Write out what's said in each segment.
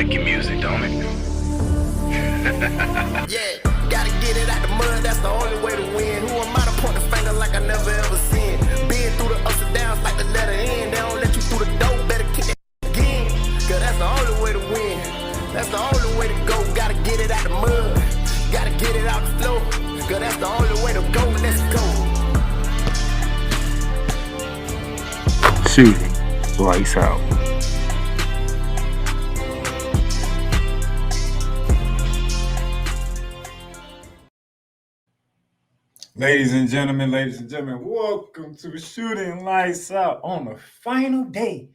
wicked music, don't it? Yeah, gotta get it out the mud, that's the only way to win. Who am I to point the finger like I never ever seen? Been through the ups and downs like the letter N. They don't let you through the door, better kick that again. Cause that's the only way to win. That's the only way to go. Gotta get it out the mud, gotta get it out the flow. Cause that's the only way to go. Let's go. Shooting lights out. Ladies and gentlemen, welcome to Shooting Lights Out on the final day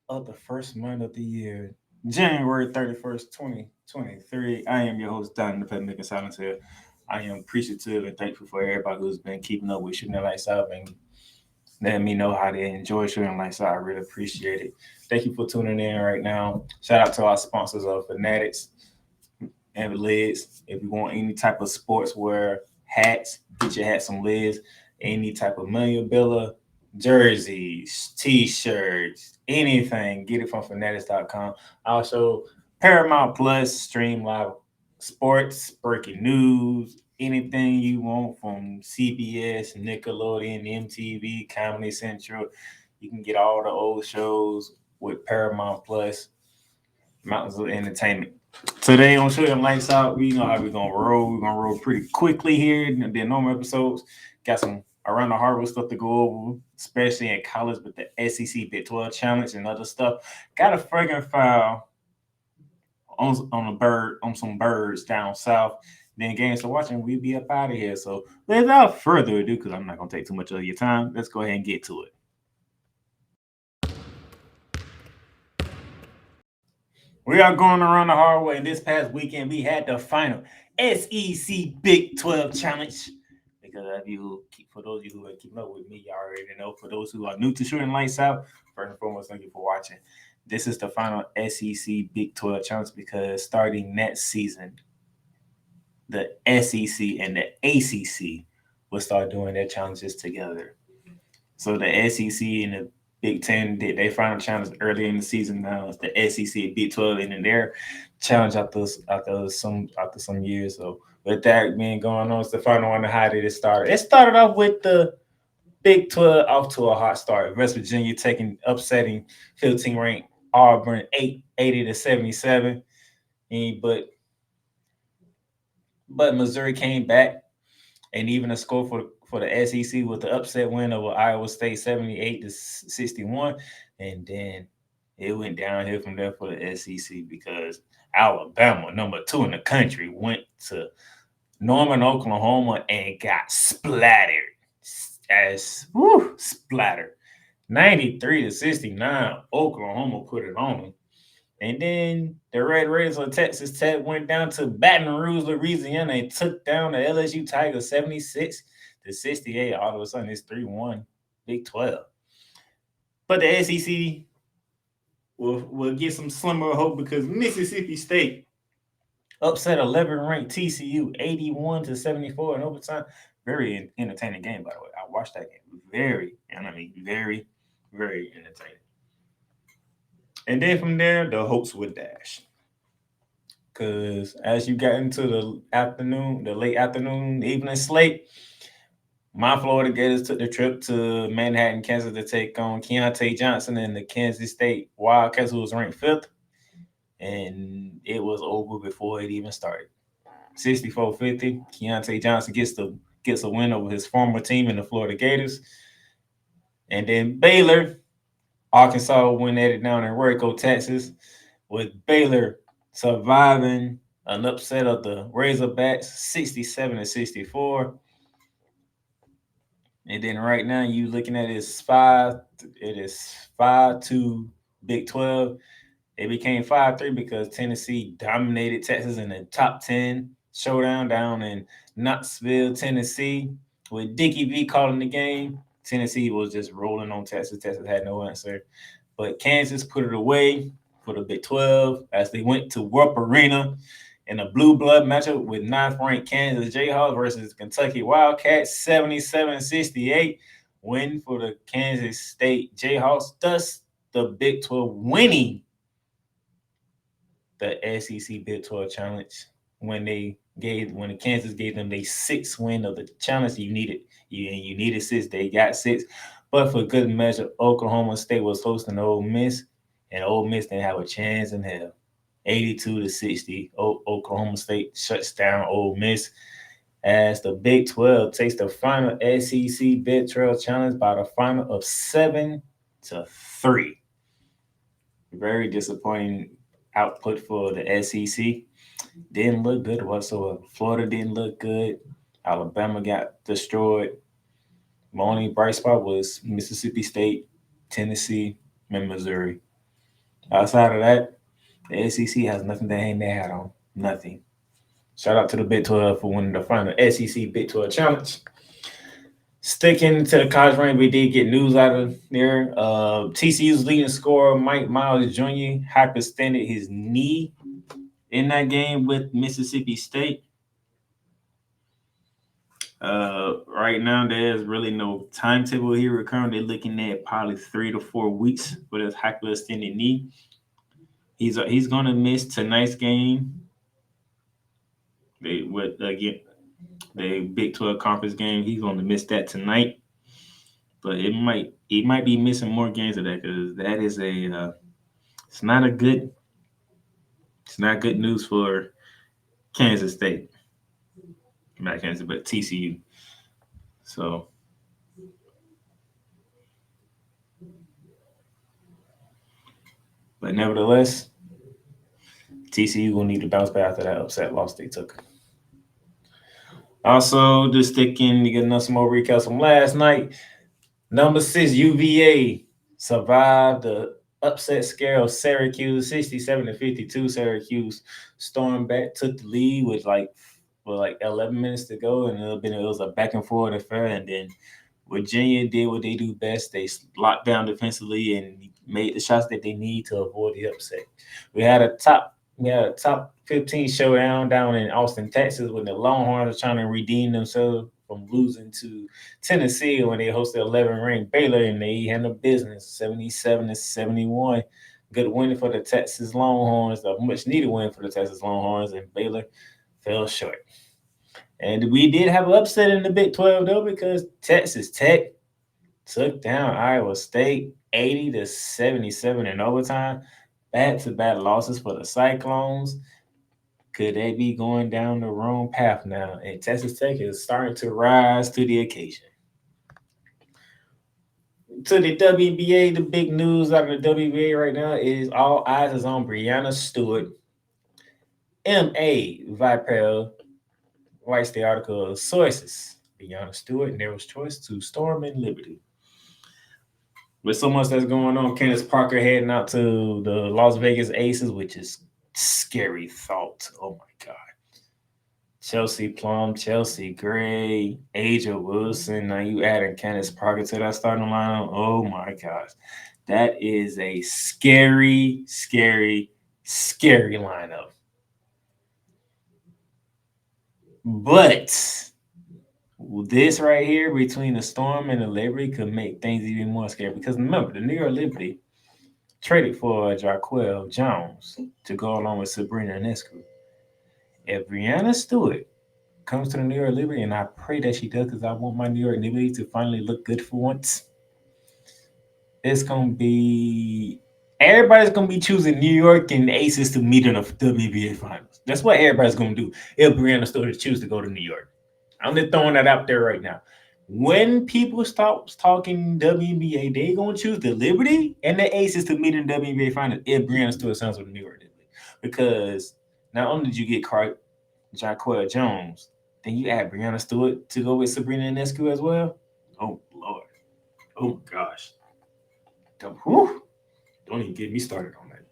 of the first month of the year, January 31st, 2023. I am your host, Don the Playmaker Silence here. I am appreciative and thankful for everybody who's been keeping up with Shooting Lights Out and letting me know how they enjoy Shooting Lights Out. I really appreciate it. Thank you for tuning in right now. Shout out to our sponsors of Fanatics and Lids. If you want any type of sportswear, hats, get your hats on Lids. Any type of memorabilia, jerseys, t-shirts, anything, get it from fanatics.com. Also, Paramount Plus, stream live sports, breaking news, anything you want from CBS, Nickelodeon, MTV, Comedy Central. You can get all the old shows with Paramount Plus, Mountains of Entertainment. Today on Shooting Lights Out, we know how we're gonna roll. We're gonna roll pretty quickly here than the normal episodes. Got some around the hardwood stuff to go over, especially in college with the SEC Big 12 Challenge and other stuff. Got a Flagrant Foul on some birds down south. Then games to watch, and we'll be up out of here. So without further ado, because I'm not gonna take too much of your time, let's go ahead and get to it. We are going around the hard way, and this past weekend we had the final SEC Big 12 Challenge. Because for those of you who are keeping up with me, y'all already know. For those who are new to Shooting Lights Out, first and foremost, thank you for watching. This is the final SEC Big 12 Challenge because starting next season, the SEC and the ACC will start doing their challenges together. So the SEC and the Big 10 did their final challenge earlier in the season. Now it's the SEC, Big 12, and then their challenge after some years. So with that being going on, it's the final one. How did it start? It started off with the Big 12 off to a hot start. West Virginia upsetting 15 ranked Auburn 80-77. But Missouri came back, and even a score for the SEC with the upset win over Iowa State 78-61. And then it went downhill from there for the SEC because Alabama, number 2 in the country, went to Norman, Oklahoma, and got splattered. Splattered. 93-69. Oklahoma put it on them. And then the Red Raiders of Texas Tech went down to Baton Rouge, Louisiana, and took down the LSU Tigers 76-68. All of a sudden, it's 3-1, Big 12. But the SEC will get some slimmer hope because Mississippi State upset 11-ranked TCU 81-74 in overtime. Very entertaining game, by the way. I watched that game. Very, very, very entertaining. And then from there, the hopes would dash. Because as you got into the late afternoon, evening slate, my Florida Gators took the trip to Manhattan, Kansas to take on Keontae Johnson and the Kansas State Wildcats, who was ranked 5th. And it was over before it even started. 64-50, Keontae Johnson gets a win over his former team in the Florida Gators. And then Baylor, Arkansas went at it down in Waco, Texas, with Baylor surviving an upset of the Razorbacks, 67-64. And then right now you looking at it is 5-2 Big 12. It became 5-3 because Tennessee dominated Texas in the top 10 showdown down in Knoxville, Tennessee, with Dickie V calling the game. Tennessee was just rolling on Texas. Texas had no answer. But Kansas put it away for the Big 12 as they went to Rupp Arena in a blue blood matchup with 9th-ranked Kansas Jayhawks versus Kentucky Wildcats, 77-68 win for the Kansas State Jayhawks. Thus, the Big 12 winning the the SEC Big 12 Challenge when the Kansas gave them the 6th win of the challenge. You needed 6. They got 6. But for good measure, Oklahoma State was hosting Ole Miss, and Ole Miss didn't have a chance in hell. 82-60. Oklahoma State shuts down Ole Miss as the Big 12 takes the final SEC Big 12 Challenge by the final of 7-3. Very disappointing output for the SEC. Didn't look good whatsoever. Florida didn't look good. Alabama got destroyed. My only bright spot was Mississippi State, Tennessee, and Missouri. Outside of that, the SEC has nothing to hang their hat on. Nothing. Shout out to the Big 12 for winning the final SEC Big 12 Challenge. Sticking to the college rank, we did get news out of there. TCU's leading scorer, Mike Miles Jr., hyperextended his knee in that game with Mississippi State. Right now, there's really no timetable here. We're currently looking at probably 3 to 4 weeks with his hyperextended knee. He's going to miss tonight's game. The Big 12 conference game. He's going to miss that tonight. But he might be missing more games of that because that is it's not good news for Kansas State. Not Kansas, but TCU. So but nevertheless, TCU will need to bounce back after that upset loss they took. Also, just sticking to get some more recaps from last night. Number 6 UVA survived the upset scare of Syracuse, 67-52. Syracuse stormed back, took the lead with like 11 minutes to go, and it was a back and forth affair. And then Virginia did what they do best. They locked down defensively and made the shots that they need to avoid the upset. We had a top 15 showdown down in Austin, Texas, when the Longhorns are trying to redeem themselves from losing to Tennessee when they hosted 11-ranked Baylor, and they handled business 77-71. Good win for the Texas Longhorns, a much-needed win for the Texas Longhorns, and Baylor fell short. And we did have an upset in the Big 12, though, because Texas Tech took down Iowa State 80-77 in overtime. Back-to-back losses for the Cyclones. Could they be going down the wrong path now? And Texas Tech is starting to rise to the occasion. To the WNBA, the big news out of the WNBA right now is all eyes is on Breanna Stewart. M.A. Vipel writes the article, sources, Breanna Stewart narrows choice to Storm and Liberty. With so much that's going on, Candace Parker heading out to the Las Vegas Aces, which is scary thought. Oh my God. Chelsea Plum, Chelsea Gray, Aja Wilson. Now you adding Candace Parker to that starting lineup. Oh my gosh. That is a scary, scary, scary lineup. But this right here between the Storm and the Liberty could make things even more scary because remember, the New York Liberty traded for Jarquel Jones to go along with Sabrina Ionescu. If Breanna Stewart comes to the New York Liberty, and I pray that she does because I want my New York Liberty to finally look good for once, it's going to be everybody's going to be choosing New York and the Aces to meet in the WNBA Finals. That's what everybody's going to do if Breanna Stewart chooses to go to New York. I'm just throwing that out there right now. When people stop talking WNBA, they're going to choose the Liberty and the Aces to meet in the WNBA Finals if Breanna Stewart signs with the New York Liberty. Because not only did you get Jarquel Jones, then you add Breanna Stewart to go with Sabrina Ionescu as well. Oh, Lord. Oh, my gosh. Don't even get me started on that.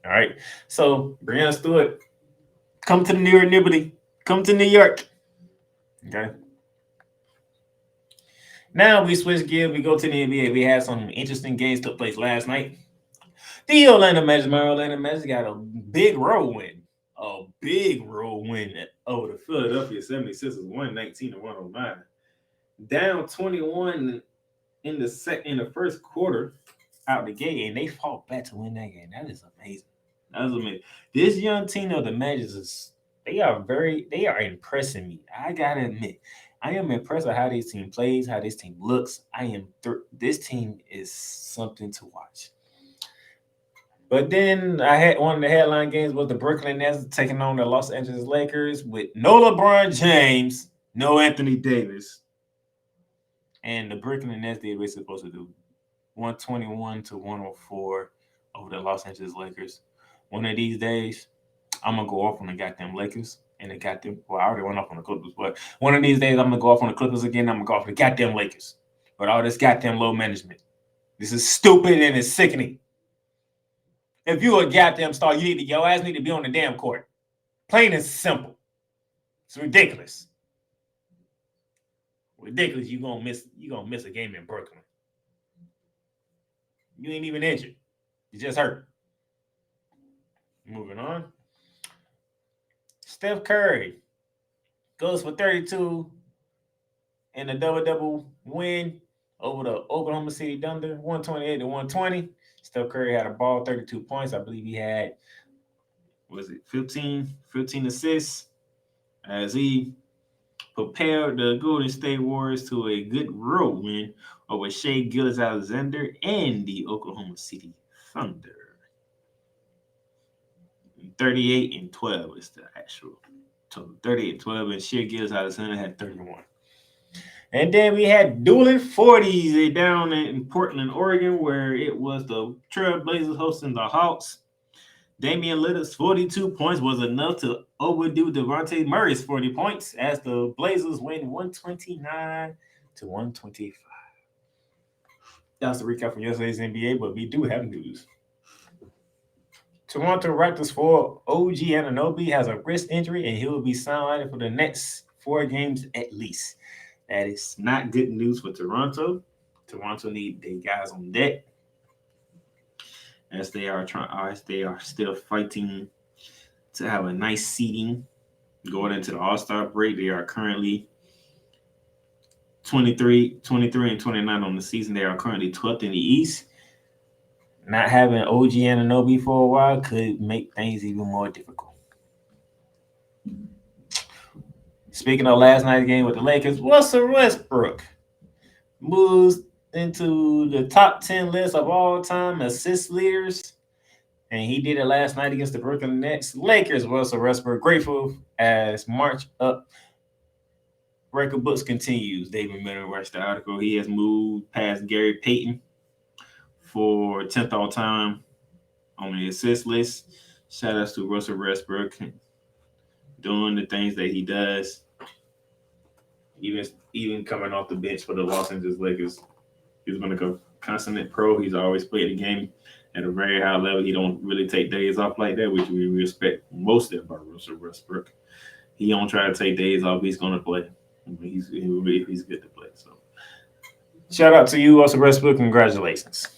All right. So, Breanna Stewart, come to the New York Liberty. Come to New York. Okay. Now we switch gears. We go to the NBA. We had some interesting games took place last night. The Orlando Magic got a big road win. A big road win over the Philadelphia 76ers, 119-109. Down 21 in the first quarter out the gate, and they fought back to win that game. That is amazing. That's amazing. This young team of the Magic they are impressing me. I gotta admit, I am impressed with how this team plays, how this team looks. This team is something to watch. But then I had one of the headline games was the Brooklyn Nets taking on the Los Angeles Lakers with no LeBron James, no Anthony Davis. And the Brooklyn Nets did what they're supposed to do. 121 to 104 over the Los Angeles Lakers. One of these days, I'm gonna go off on the goddamn Lakers and the goddamn. Well, I already went off on the Clippers, but one of these days I'm gonna go off on the Clippers again. I'm gonna go off on the goddamn Lakers. But all this goddamn low management, this is stupid and it's sickening. If you a goddamn star, your ass need to be on the damn court. Plain and simple. It's ridiculous. Ridiculous. You gonna miss a game in Brooklyn. You ain't even injured. You just hurt. Moving on. Steph Curry goes for 32 in a double-double win over the Oklahoma City Thunder, 128 to 120. Steph Curry had a ball, 32 points. I believe he had, 15 assists as he propelled the Golden State Warriors to a good road win over Shai Gilgeous-Alexander and the Oklahoma City Thunder. 38 and 12 is the actual total. 38 and 12, and Shai Gilgeous-Alexander had 31. And then we had dueling 40s down in Portland, Oregon, where it was the Trailblazers hosting the Hawks. Damian Lillard's 42 points was enough to overdo Devontae Murray's 40 points as the Blazers win 129 to 125. That's the recap from yesterday's NBA, but we do have news. Toronto Raptors forward OG Anunoby has a wrist injury and he will be sidelined for the next 4 games at least. That is not good news for Toronto. Toronto need their guys on deck as they are still fighting to have a nice seeding going into the All-Star break. They are currently 23 and 29 on the season. They are currently 12th in the East. Not having OG Anunoby for a while could make things even more difficult. Speaking of last night's game with the Lakers, Russell Westbrook moves into the top 10 list of all-time assist leaders, and he did it last night against the Brooklyn Nets. Lakers, Russell Westbrook grateful as March up record books continues. David Miller writes the article. He has moved past Gary Payton for 10th all time on the assist list. Shout outs to Russell Westbrook doing the things that he does. Even coming off the bench for the Los Angeles Lakers. He's been a consummate pro. He's always played the game at a very high level. He don't really take days off like that, which we respect most about Russell Westbrook. He don't try to take days off. He's going to play. He's good to play. So, shout out to you, Russell Westbrook. Congratulations.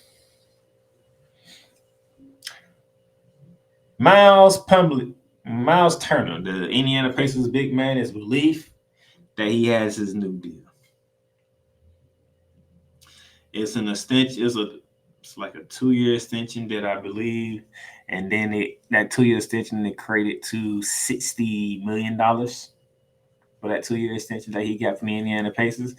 Miles Turner, the Indiana Pacers big man, is relieved that he has his new deal. It's an extension. It's like a 2-year extension that I believe, and then that 2-year extension they created to $60 million for that 2-year extension that he got from the Indiana Pacers.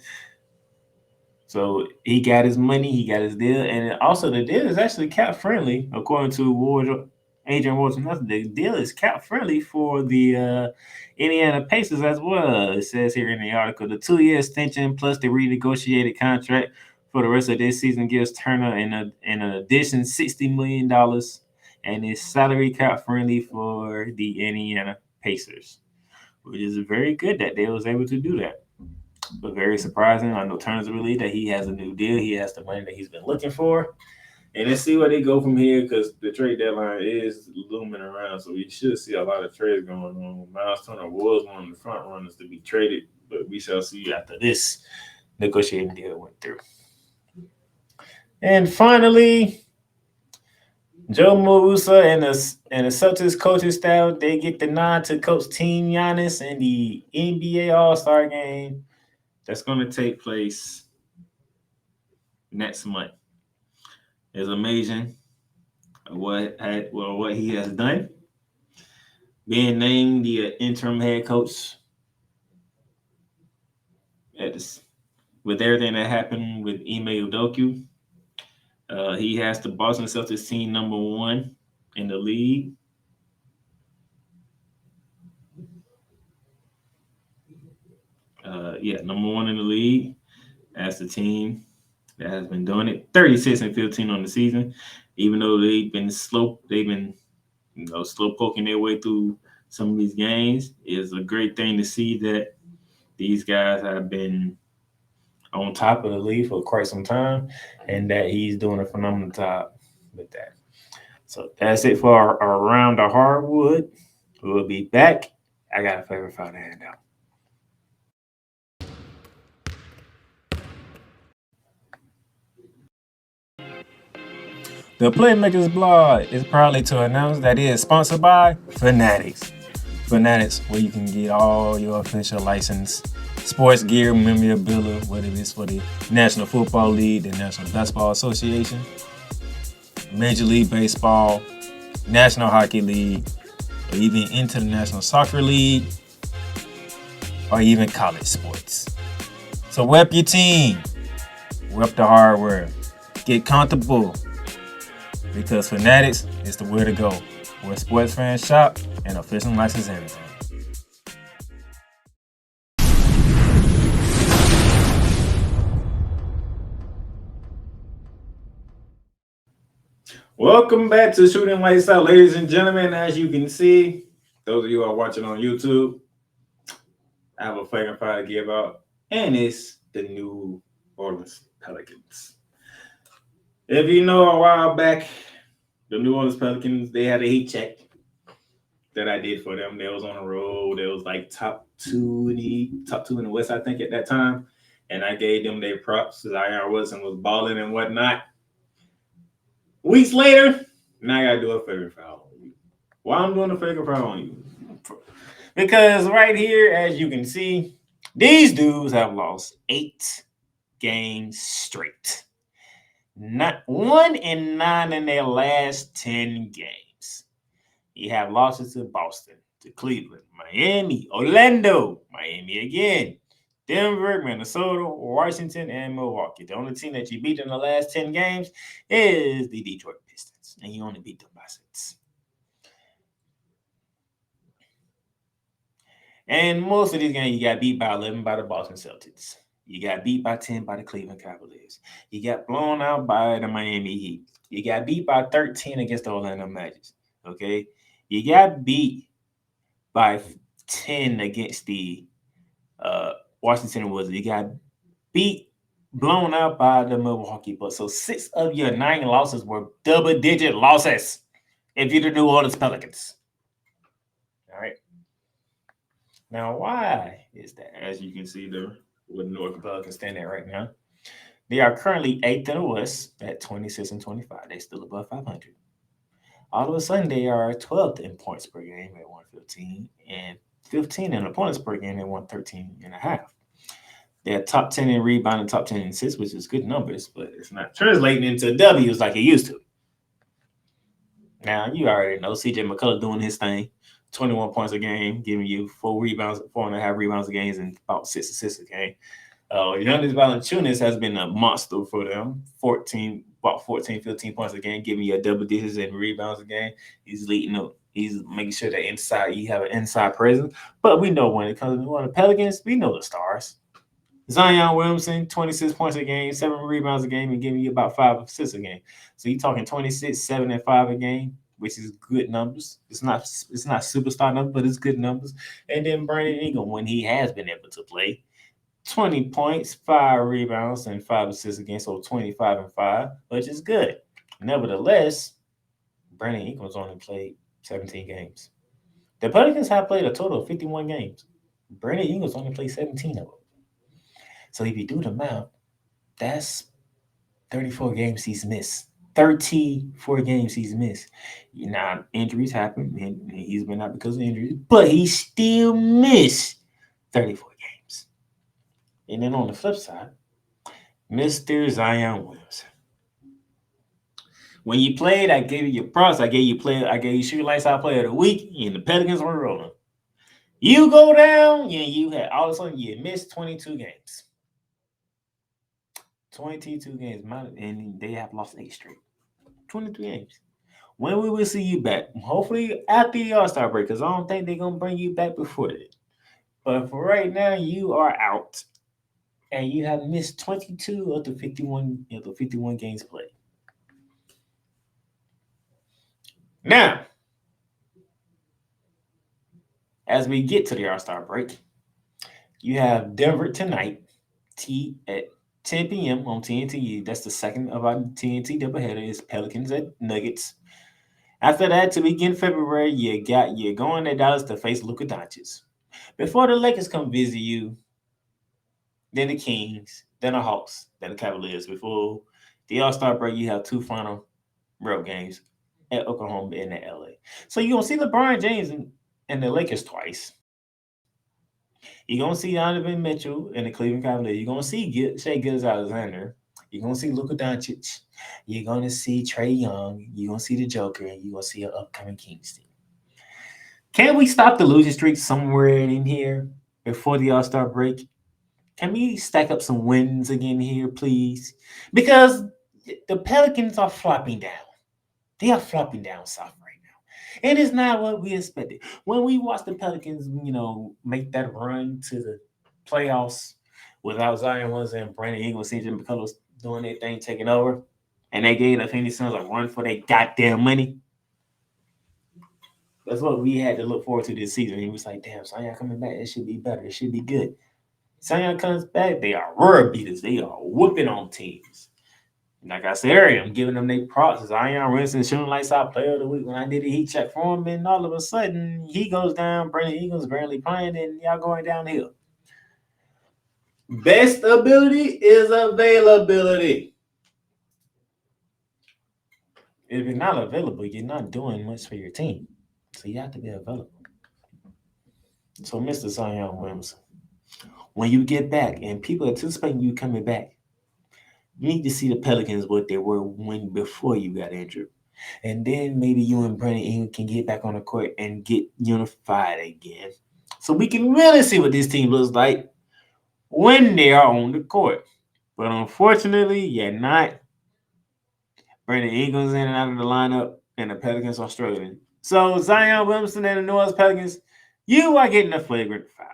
So he got his money, he got his deal, and also the deal is actually cap friendly, according to Adrian Wojnarowski. The deal is cap friendly for the Indiana Pacers as well. It says here in the article, the 2-year extension plus the renegotiated contract for the rest of this season gives Turner in addition $60 million and is salary cap friendly for the Indiana Pacers, which is very good that they was able to do that. But very surprising. I know Turner's relieved that he has a new deal. He has the money that he's been looking for. And let's see where they go from here because the trade deadline is looming around. So we should see a lot of trades going on. Miles Turner was one of the front runners to be traded, but we shall see after this negotiating deal went through. And finally, Joe Musa and the Celtics coaching staff, they get the nod to coach Team Giannis in the NBA All-Star game that's going to take place next month. It's amazing. what he has done, being named the interim head coach with everything that happened with Ime Udoka. He has the Boston Celtics team number one in the league. Number one in the league. That's the team that has been doing it. 36-15 on the season. Even though they've been slow poking their way through some of these games. It's a great thing to see that these guys have been on top of the league for quite some time, and that he's doing a phenomenal job with that. So that's it for our round of hardwood. We'll be back. I got a favorite foul to hand out. The Playmakerz blog is proudly to announce that it is sponsored by Fanatics. Fanatics, where you can get all your official licensed sports gear, memorabilia, whether it's for the National Football League, the National Basketball Association, Major League Baseball, National Hockey League, or even International Soccer League, or even college sports. So rep your team, rep the hardware, get comfortable, because Fanatics is the way to go, where sports fans shop and official license everything. Welcome back to Shooting Lights Out, ladies and gentlemen. As you can see, those of you who are watching on YouTube, I have a flagrant foul to give out, and it's the New Orleans Pelicans. If you know, a while back, the New Orleans Pelicans, they had a heat check that I did for them. They was on the road. They was like top two in the West, I think, at that time. And I gave them their props. Zion Wilson was balling and whatnot. Weeks later, now I gotta do a flagrant foul on you. Why I'm doing a flagrant foul on you? Because right here, as you can see, these dudes have lost 8 games straight. Not 1-9 in their last 10 games. You have losses to Boston, to Cleveland, Miami, Orlando, Miami again, Denver, Minnesota, Washington, and Milwaukee. The only team that you beat in the last 10 games is the Detroit Pistons, and you only beat them by 6. And most of these games, you got beat by 11 by the Boston Celtics. You got beat by 10 by the Cleveland Cavaliers. You got blown out by the Miami Heat. You got beat by 13 against the Orlando Magic. Okay? You got beat by 10 against the Washington Wizards. You got blown out by the Milwaukee Bucks. So 6 of your 9 losses were double-digit losses if you're the New Orleans Pelicans. All right. Now, why is that? As you can see, where the New Orleans Pelicans stand at right now, they are currently 8th in the West at 26-25. They're still above 500. All of a sudden, they are 12th in points per game at 115 and 15 in opponents per game at 113.5. They're top 10 in rebound and top 10 in assists, which is good numbers, but it's not translating into W's like it used to. Now, you already know CJ McCullough doing his thing. 21 points a game, giving you 4.5 rebounds a game, and about 6 assists a game. Giannis Valanciunas has been a monster for them. 14, 15 points a game, giving you a double digits in rebounds a game. He's leading up. He's making sure that inside you have an inside presence. But we know when it comes to the Pelicans, we know the stars. Zion Williamson, 26 points a game, 7 rebounds a game, and giving you about 5 assists a game. So you're talking 26, 7, and 5 a game, which is good numbers. It's not superstar numbers, but it's good numbers. And then Brandon Ingram, when he has been able to play, 20 points, 5 rebounds, and 5 assists a game, so 25 and 5, which is good. Nevertheless, Brandon Ingram's only played 17 games. The Pelicans have played a total of 51 games. Brandon Ingram's only played 17 of them. So if you do the math, that's 34 games he's missed. 34 games he's missed. Now, injuries happen, and he's been out because of injuries, but he still missed 34 games. And then on the flip side, Mr. Zion Williamson. When you played, I gave you your props. I gave you Shooting Lights Out Player of the Week, and the Pelicans were rolling. You go down, and you had all of a sudden you missed 22 games. 22 games, and they have lost 8 straight. 22 games. When we will see you back? Hopefully after the All-Star break, because I don't think they're gonna bring you back before that. But for right now, you are out, and you have missed 22 of the 51 games played. Now, as we get to the All-Star break, you have Denver tonight, at 10 p.m. on TNT. That's the second of our TNT doubleheader. Is Pelicans at Nuggets. After that, to begin February, you're going to Dallas to face Luka Doncic. Before the Lakers come visit you, then the Kings, then the Hawks, then the Cavaliers. Before the All-Star break, you have 2 final road games at Oklahoma and at LA. So you're gonna see LeBron James and the Lakers twice. You're gonna see Donovan Mitchell and the Cleveland Cavaliers. You're gonna see Shai Gilgeous-Alexander. You're gonna see Luka Doncic. You're gonna see Trae Young. You're gonna see the Joker, and you're gonna see an upcoming Kings team. Can we stop the losing streak somewhere in here before the All-Star break? Can we stack up some wins again here, please? Because the Pelicans are flopping down. They are flopping down south right now. And it's not what we expected. When we watched the Pelicans, make that run to the playoffs without Zion Williamson and Brandon Ingram, CJ McCullough was doing their thing, taking over, and they gave the Phoenix Suns a run for their goddamn money. That's what we had to look forward to this season. He was like, damn, Zion coming back, it should be better. It should be good. Zion comes back, they are world beaters. They are whooping on teams. Like I said earlier, I'm giving them their props. Zion Williamson, Shooting Lights Out Player of the Week. When I did a heat check for him, and all of a sudden, he goes down. Brandon Ingram's barely playing, and y'all going downhill. Best ability is availability. If you're not available, you're not doing much for your team. So you have to be available. So, Mr. Zion Williamson, when you get back and people anticipating you coming back, you need to see the Pelicans what they were when before you got injured. And then maybe you and Brandon Ingram can get back on the court and get unified again. So we can really see what this team looks like when they are on the court. But unfortunately, you're not. Brandon Ingram's in and out of the lineup, and the Pelicans are struggling. So Zion Williamson and the New Orleans Pelicans, you are getting a flagrant foul.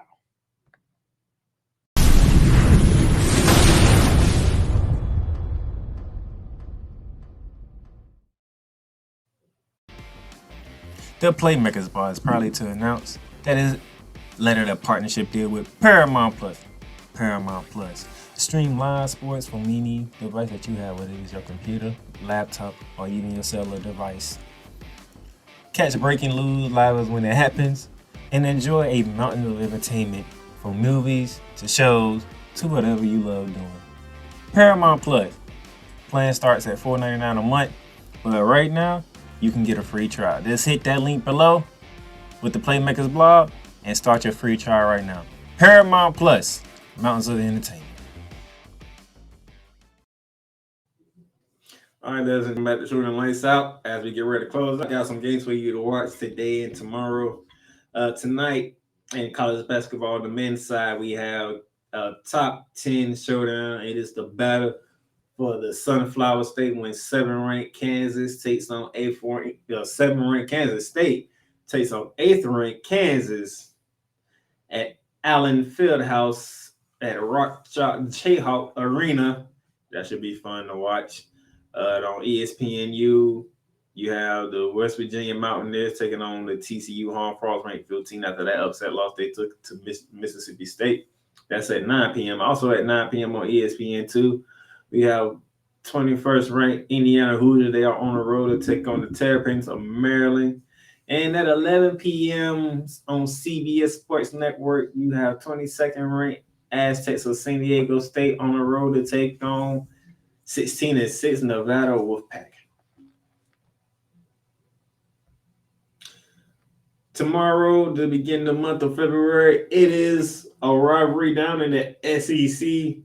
The Playmakerz bar is proudly to announce that it landed a partnership deal with Paramount Plus. Paramount Plus. Stream live sports from any device that you have, whether it's your computer, laptop, or even your cellular device. Catch breaking news live when it happens, and enjoy a mountain of entertainment from movies to shows to whatever you love doing. Paramount Plus. Plan starts at $4.99 a month, but right now, you can get a free trial. Just hit that link below with the Playmakerz blog and start your free trial right now. Paramount Plus, Mountains of Entertainment. All right, let's get back to Shooting Lights Out as we get ready to close. I got some games for you to watch today and tomorrow. Tonight in college basketball, the men's side, we have a top 10 showdown. It is the battle for the Sunflower State when 7th-ranked Kansas takes on 7th-ranked Kansas State takes on 8th-ranked Kansas at Allen Fieldhouse at Rock Jayhawk Arena. That should be fun to watch. On ESPNU, you have the West Virginia Mountaineers taking on the TCU Horned Frogs ranked 15 after that upset loss they took to Mississippi State. That's at 9 p.m. Also at 9 p.m. on ESPN2. We have 21st ranked Indiana Hoosiers. They are on the road to take on the Terrapins of Maryland. And at 11 p.m. on CBS Sports Network, you have 22nd ranked Aztecs of San Diego State on the road to take on 16-6 Nevada Wolfpack. Tomorrow, to begin the month of February, it is a rivalry down in the SEC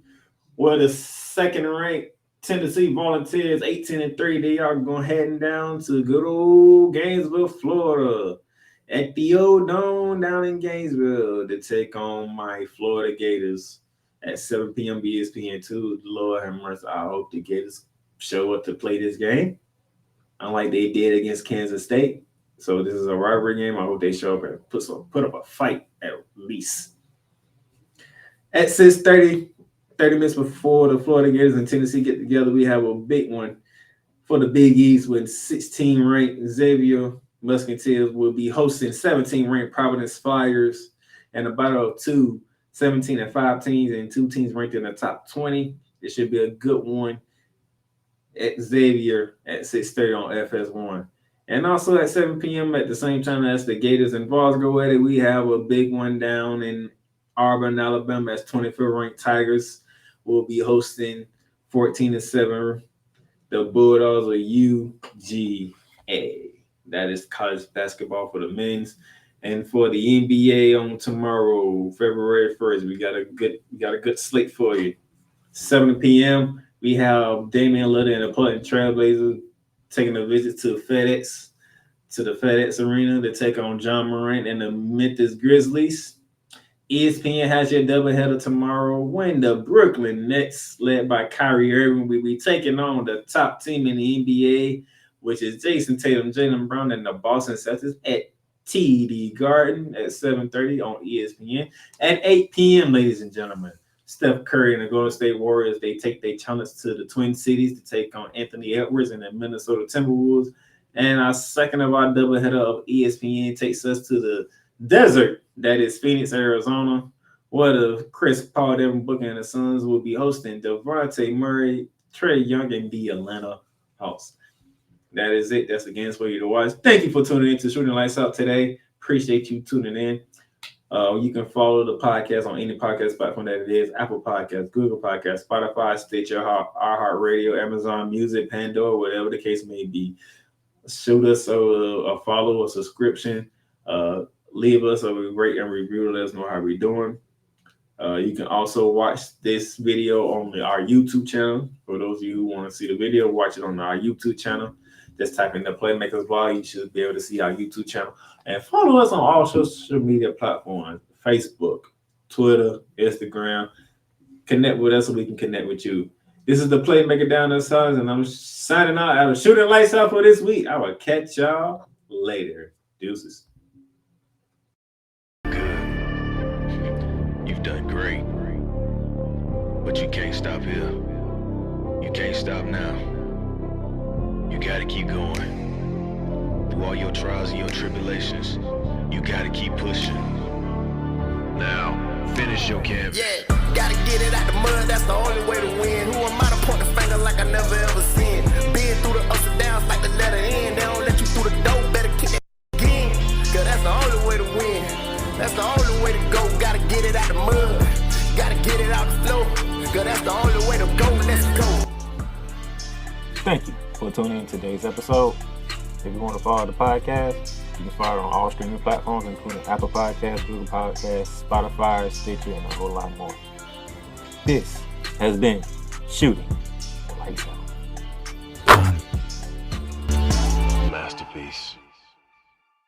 where the 2nd-ranked Tennessee Volunteers 18-3. They are going heading down to good old Gainesville, Florida, at the old Dome down in Gainesville to take on my Florida Gators at 7 p.m. ESPN2. Lord have mercy. I hope the Gators show up to play this game, unlike they did against Kansas State. So this is a rivalry game. I hope they show up and put up a fight at least. At 6:30, 30 minutes before the Florida Gators and Tennessee get together, we have a big one for the Big East with 16-ranked Xavier Musketeers will be hosting 17-ranked Providence Flyers and a battle of two 17-5 teams and two teams ranked in the top 20. It should be a good one at Xavier at 6:30 on FS1. And also at 7 p.m. at the same time as the Gators and Vols go at it, we have a big one down in Auburn, Alabama, as 25th-ranked Tigers will be hosting 14-7 the Bulldogs of UGA. That is college basketball for the men's. And for the NBA on tomorrow, February 1st, we got a good slate for you. 7 p.m. we have Damian Lillard and the Portland Trailblazers taking a visit to the FedEx Arena to take on John Morant and the Memphis Grizzlies. ESPN has your doubleheader tomorrow when the Brooklyn Nets, led by Kyrie Irving, will be taking on the top team in the NBA, which is Jason Tatum, Jaylen Brown, and the Boston Celtics at TD Garden at 7:30 on ESPN. At 8 p.m., ladies and gentlemen, Steph Curry and the Golden State Warriors, they take their challenge to the Twin Cities to take on Anthony Edwards and the Minnesota Timberwolves. And our second of our doubleheader of ESPN takes us to the desert, that is Phoenix, Arizona, where the Chris Paul, Devin Booker, and the Suns will be hosting Devontae Murray, Trae Young, and the Atlanta Hawks. That is it. That's the games for you to watch. Thank you for tuning in to Shooting Lights Out today. Appreciate you tuning in. You can follow the podcast on any podcast platform that it is: Apple Podcasts, Google Podcasts, Spotify, Stitcher, iHeartRadio, Amazon Music, Pandora, whatever the case may be. Shoot us a follow, a subscription. Leave us a rate and review. Let us know how we're doing. You can also watch this video on our YouTube channel. For those of you who want to see the video, watch it on our YouTube channel. Just type in the Playmakerz blog. You should be able to see our YouTube channel. And follow us on all social media platforms: Facebook, Twitter, Instagram. Connect with us so we can connect with you. This is the Playmaker down the sides, and I'm signing out of Shooting Lights Out for this week. I will catch y'all later. Deuces. You've done great, but you can't stop here. You can't stop now. You gotta keep going. Through all your trials and your tribulations, you gotta keep pushing. Now, finish your canvas. Yeah, gotta get it out the mud, that's the only way to win. Who am I to point the finger like I never ever seen? Been through the ups and downs like the letter N. They don't let you through the door, better kick that again. Cause that's the only way to win. That's the only way to go. Gotta get it out the mud. Gotta get it out the flow. Cause that's the only way to go. Let's go. Thank you for tuning in to today's episode. If you want to follow the podcast, you can follow it on all streaming platforms, including Apple Podcasts, Google Podcasts, Spotify, Stitcher, and a whole lot more. This has been Shooting Lights Out. Masterpiece.